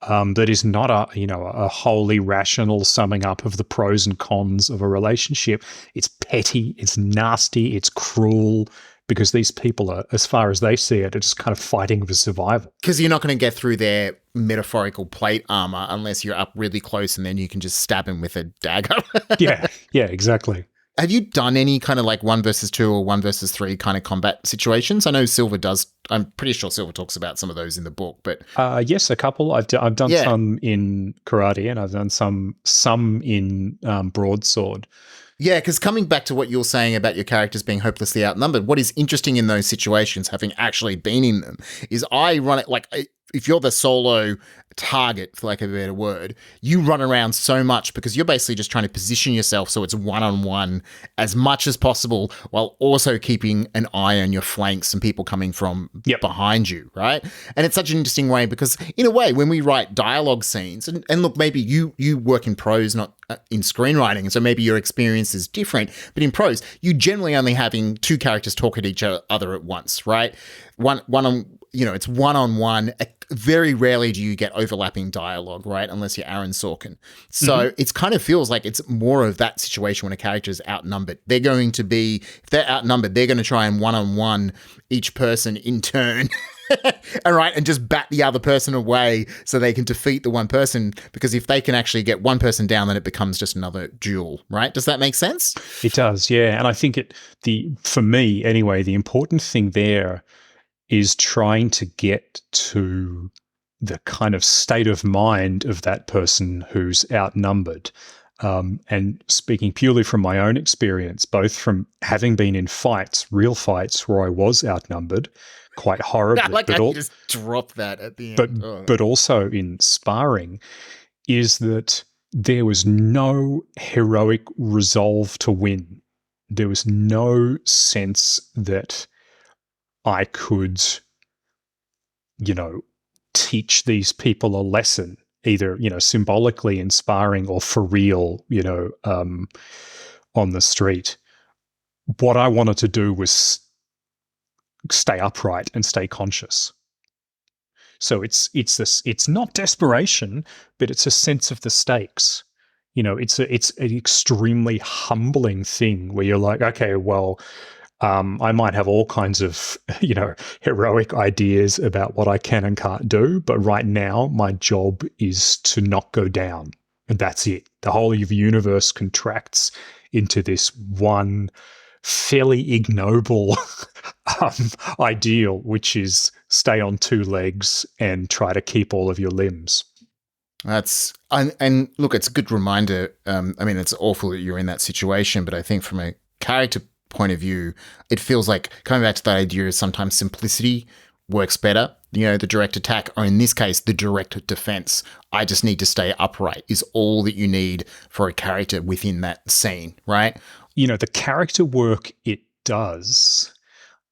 that is not a wholly rational summing up of the pros and cons of a relationship. It's petty, it's nasty, it's cruel. Because these people are, as far as they see it, are just kind of fighting for survival. Because you're not going to get through their metaphorical plate armor unless you're up really close and then you can just stab him with a dagger. Yeah, exactly. Have you done any kind of like 1 versus 2 or 1 versus 3 kind of combat situations? I know Silver does. I'm pretty sure Silver talks about some of those in the book. But yes, a couple. I've done some in karate and I've done some in broadsword. Yeah, because coming back to what you're saying about your characters being hopelessly outnumbered, what is interesting in those situations, having actually been in them, is I run it like if you're the solo target, for lack of a better word, you run around so much because you're basically just trying to position yourself so it's one-on-one as much as possible while also keeping an eye on your flanks and people coming from behind you, right? And it's such an interesting way because, in a way, when we write dialogue scenes, and look, maybe you work in prose, not in screenwriting, and so maybe your experience is different, but in prose, you generally only having two characters talk at each other at once, right? It's one-on-one. Very rarely do you get overlapping dialogue, right? Unless you're Aaron Sorkin. So it kind of feels like it's more of that situation when a character is outnumbered. If they're outnumbered, they're going to try and one-on-one each person in turn. And just bat the other person away so they can defeat the one person, because if they can actually get one person down, then it becomes just another duel, right? Does that make sense? It does, yeah. And I think for me anyway, the important thing there is trying to get to the kind of state of mind of that person who's outnumbered. And speaking purely from my own experience, both from having been in real fights where I was outnumbered quite horribly. You just drop that at the end. But also in sparring, is that there was no heroic resolve to win. There was no sense that I could, teach these people a lesson, either, symbolically in sparring or for real, on the street. What I wanted to do was stay upright and stay conscious. So it's not desperation, but it's a sense of the stakes. It's an extremely humbling thing where you're like, okay, well, I might have all kinds of, heroic ideas about what I can and can't do, but right now my job is to not go down. And that's it. The whole of the universe contracts into this one fairly ignoble ideal, which is stay on two legs and try to keep all of your limbs. And look, it's a good reminder. It's awful that you're in that situation, but I think from a character point of view, it feels like coming back to that idea of sometimes simplicity works better. The direct attack, or in this case, the direct defense. I just need to stay upright is all that you need for a character within that scene, right? The character work it does,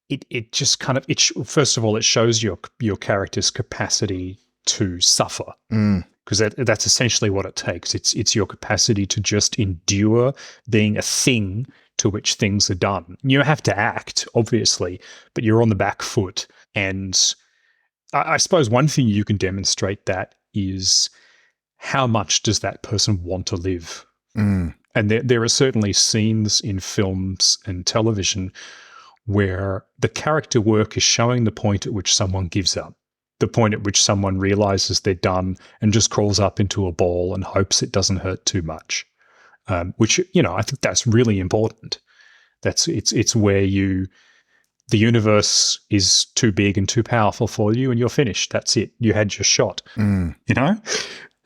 it just kind of, first of all, it shows your character's capacity to suffer. Because that's essentially what it takes. It's your capacity to just endure being a thing to which things are done. You have to act, obviously, but you're on the back foot. And I suppose one thing you can demonstrate that is how much does that person want to live? And there are certainly scenes in films and television where the character work is showing the point at which someone gives up, the point at which someone realizes they're done and just crawls up into a ball and hopes it doesn't hurt too much. Which, I think that's really important. It's where the universe is too big and too powerful for you and you're finished. That's it. You had your shot.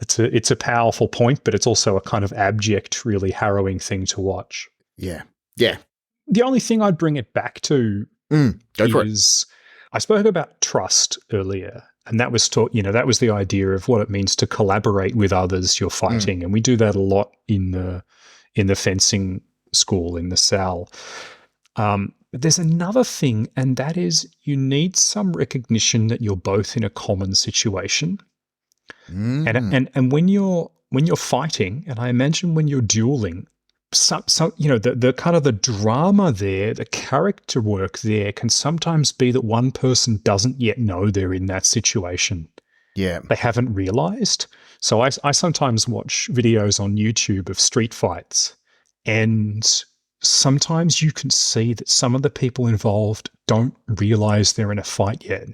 It's a powerful point, but it's also a kind of abject, really harrowing thing to watch. Yeah. The only thing I'd bring it back to is I spoke about trust earlier, and that was that was the idea of what it means to collaborate with others you're fighting, and we do that a lot in the fencing school in the SAL. But there's another thing, and that is you need some recognition that you're both in a common situation. And when you're fighting, and I imagine when you're dueling, the kind of the drama there, the character work there can sometimes be that one person doesn't yet know they're in that situation. Yeah. They haven't realized. So I sometimes watch videos on YouTube of street fights, and sometimes you can see that some of the people involved don't realize they're in a fight yet.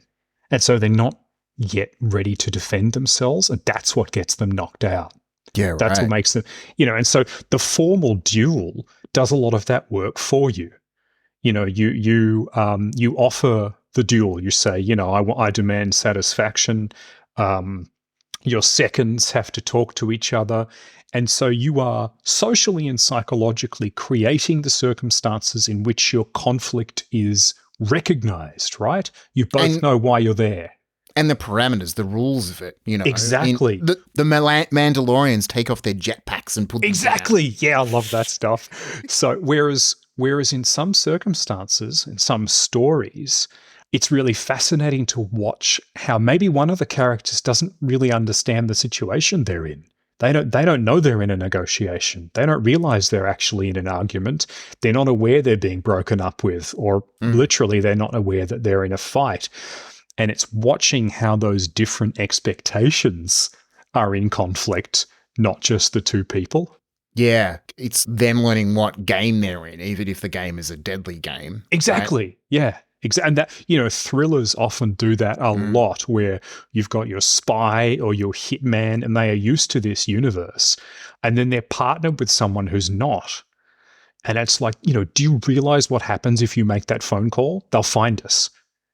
And so they're not yet ready to defend themselves, and that's what gets them knocked out. Yeah, right. That's what makes them, and so the formal duel does a lot of that work for you. You offer the duel. You say, I demand satisfaction. Your seconds have to talk to each other. And so you are socially and psychologically creating the circumstances in which your conflict is recognized, right? You both know why you're there. And the parameters, the rules of it, Exactly. The Mandalorians take off their jetpacks and put them Exactly. Yeah, I love that stuff. So whereas in some circumstances, in some stories, it's really fascinating to watch how maybe one of the characters doesn't really understand the situation they're in. They don't know they're in a negotiation. They don't realize they're actually in an argument. They're not aware they're being broken up with, or literally they're not aware that they're in a fight. And it's watching how those different expectations are in conflict, not just the two people. Yeah, it's them learning what game they're in, even if the game is a deadly game. Exactly. Right? Yeah. And that, thrillers often do that a lot, where you've got your spy or your hitman and they are used to this universe, and then they're partnered with someone who's not. And it's like, do you realize what happens if you make that phone call? They'll find us.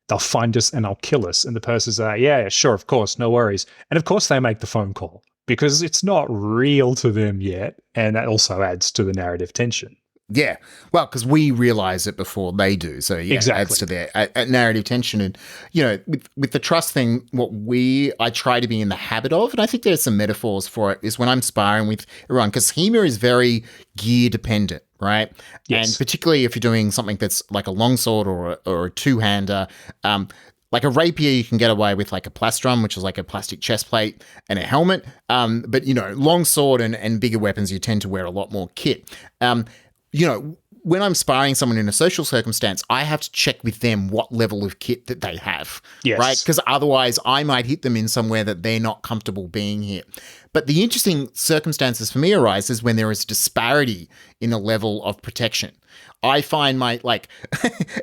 They'll find us and they'll kill us. And the person's like, yeah, sure, of course, no worries. And of course they make the phone call because it's not real to them yet. And that also adds to the narrative tension. Yeah. Well, because we realize it before they do. So, yeah, exactly. It adds to their narrative tension. And, with the trust thing, I try to be in the habit of, and I think there's some metaphors for it, is when I'm sparring with everyone, because HEMA is very gear dependent, right? Yes. And particularly if you're doing something that's like a longsword or a two-hander, like a rapier, you can get away with like a plastron, which is like a plastic chest plate and a helmet. But, longsword and bigger weapons, you tend to wear a lot more kit. When I'm sparring someone in a social circumstance, I have to check with them what level of kit that they have, right? Because otherwise I might hit them in somewhere that they're not comfortable being hit. But the interesting circumstances for me arises when there is disparity in the level of protection. I find it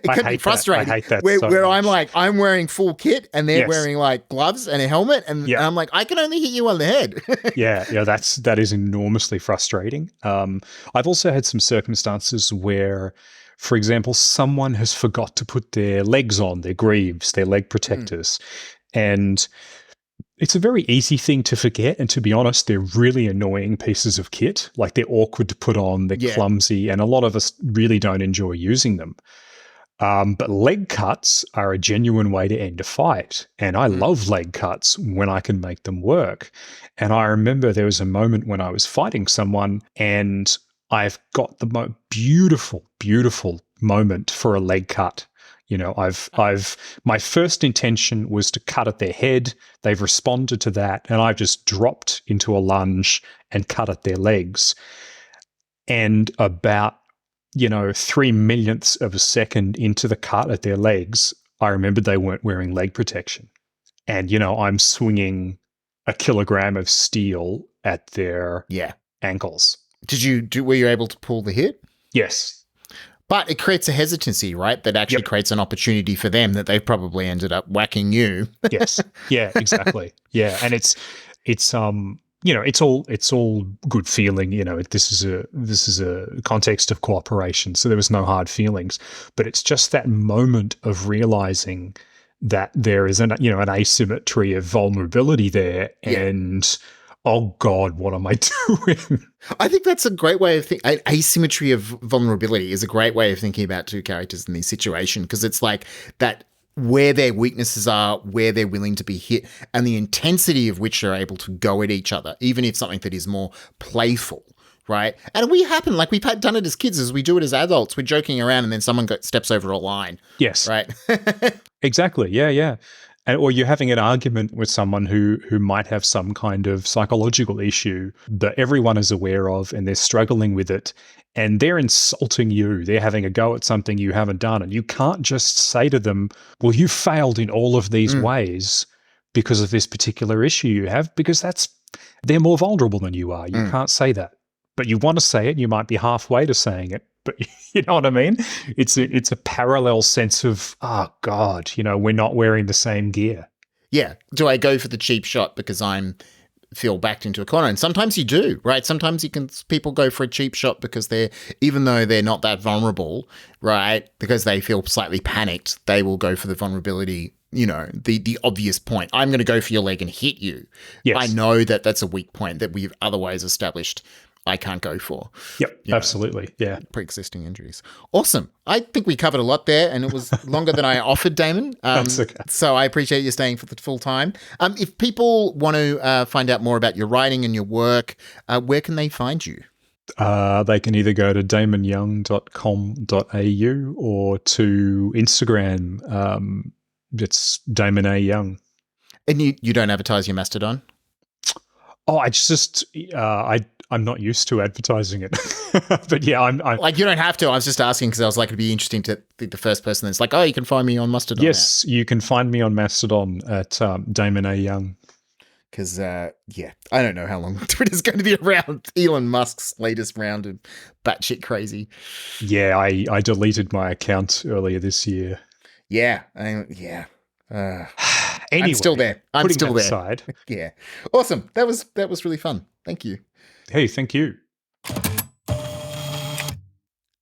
can be frustrating. I hate that where I'm like, I'm wearing full kit and they're wearing like gloves and a helmet, and I'm like, I can only hit you on the head. yeah, that is enormously frustrating. I've also had some circumstances where, for example, someone has forgot to put their legs on, their greaves, their leg protectors, and it's a very easy thing to forget, and to be honest, they're really annoying pieces of kit. Like, they're awkward to put on, they're clumsy, and a lot of us really don't enjoy using them. But leg cuts are a genuine way to end a fight, and I love leg cuts when I can make them work. And I remember there was a moment when I was fighting someone, and I've got the beautiful, beautiful moment for a leg cut. My first intention was to cut at their head. They've responded to that, and I've just dropped into a lunge and cut at their legs. And about, 3 millionths of a second into the cut at their legs, I remembered they weren't wearing leg protection. And, I'm swinging a kilogram of steel at their ankles. Were you able to pull the hit? Yes. But it creates a hesitancy, right? That actually creates an opportunity for them that they've probably ended up whacking you. Yes. Yeah, exactly. Yeah. And it's all good feeling. This is a context of cooperation. So there was no hard feelings, but it's just that moment of realizing that there is an asymmetry of vulnerability there. And oh God, what am I doing? I think that's a great way of thinking. Asymmetry of vulnerability is a great way of thinking about two characters in this situation, because it's like that, where their weaknesses are, where they're willing to be hit, and the intensity of which they're able to go at each other, even if something that is more playful, right? And we've done it as kids, as we do it as adults. We're joking around and then someone steps over a line. Yes. Right? Exactly. Yeah. Or you're having an argument with someone who might have some kind of psychological issue that everyone is aware of, and they're struggling with it, and they're insulting you. They're having a go at something you haven't done, and you can't just say to them, well, you failed in all of these ways because of this particular issue you have, because they're more vulnerable than you are. You can't say that. But you want to say it, and you might be halfway to saying it. But you know what I mean? It's a parallel sense of, oh God, we're not wearing the same gear. Yeah. Do I go for the cheap shot because feel backed into a corner? And sometimes you do, right? Sometimes people go for a cheap shot because even though they're not that vulnerable, right? Because they feel slightly panicked, they will go for the vulnerability, the obvious point. I'm going to go for your leg and hit you. Yes. I know that that's a weak point that we've otherwise established I can't go for. Yep, absolutely. Yeah. Pre-existing injuries. Awesome. I think we covered a lot there, and it was longer than I offered, Damon. That's okay. So I appreciate you staying for the full time. If people want to find out more about your writing and your work, where can they find you? They can either go to damonyoung.com.au or to Instagram. It's Damon A. Young. And you don't advertise your Mastodon? Oh, I'm not used to advertising it, but yeah, I'm like, you don't have to. I was just asking because I was like, it'd be interesting to think the first person that's like, oh, you can find me on Mastodon. Yes, you can find me on Mastodon at Damon A. Young. Because, I don't know how long Twitter's going to be around. Elon Musk's latest round of batshit crazy. Yeah, I deleted my account earlier this year. Yeah, Anyway, I'm still there. I'm still there. Aside. Yeah, awesome. That was really fun. Thank you. Hey, thank you.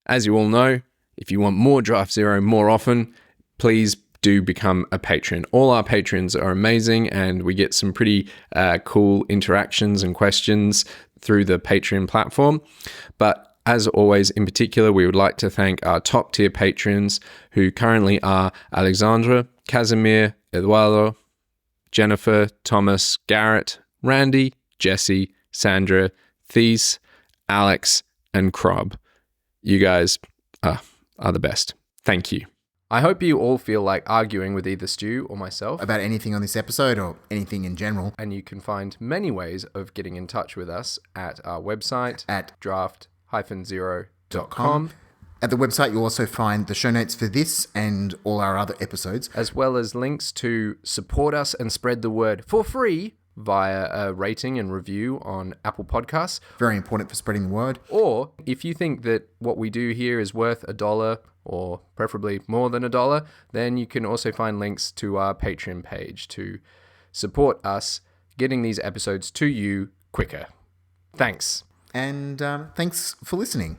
As you all know, if you want more Draft Zero more often, please do become a patron. All our patrons are amazing, and we get some pretty cool interactions and questions through the Patreon platform. But as always, in particular, we would like to thank our top tier patrons, who currently are Alexandra, Casimir, Eduardo, Jennifer, Thomas, Garrett, Randy, Jesse, Sandra, Thies, Alex, and Krob. You guys are the best. Thank you. I hope you all feel like arguing with either Stu or myself about anything on this episode or anything in general. And you can find many ways of getting in touch with us at our website at draft-zero.com. At the website, you'll also find the show notes for this and all our other episodes, as well as links to support us and spread the word for free via a rating and review on Apple Podcasts. Very important for spreading the word. Or if you think that what we do here is worth $1 or preferably more than $1, then you can also find links to our Patreon page to support us getting these episodes to you quicker. Thanks. And thanks for listening.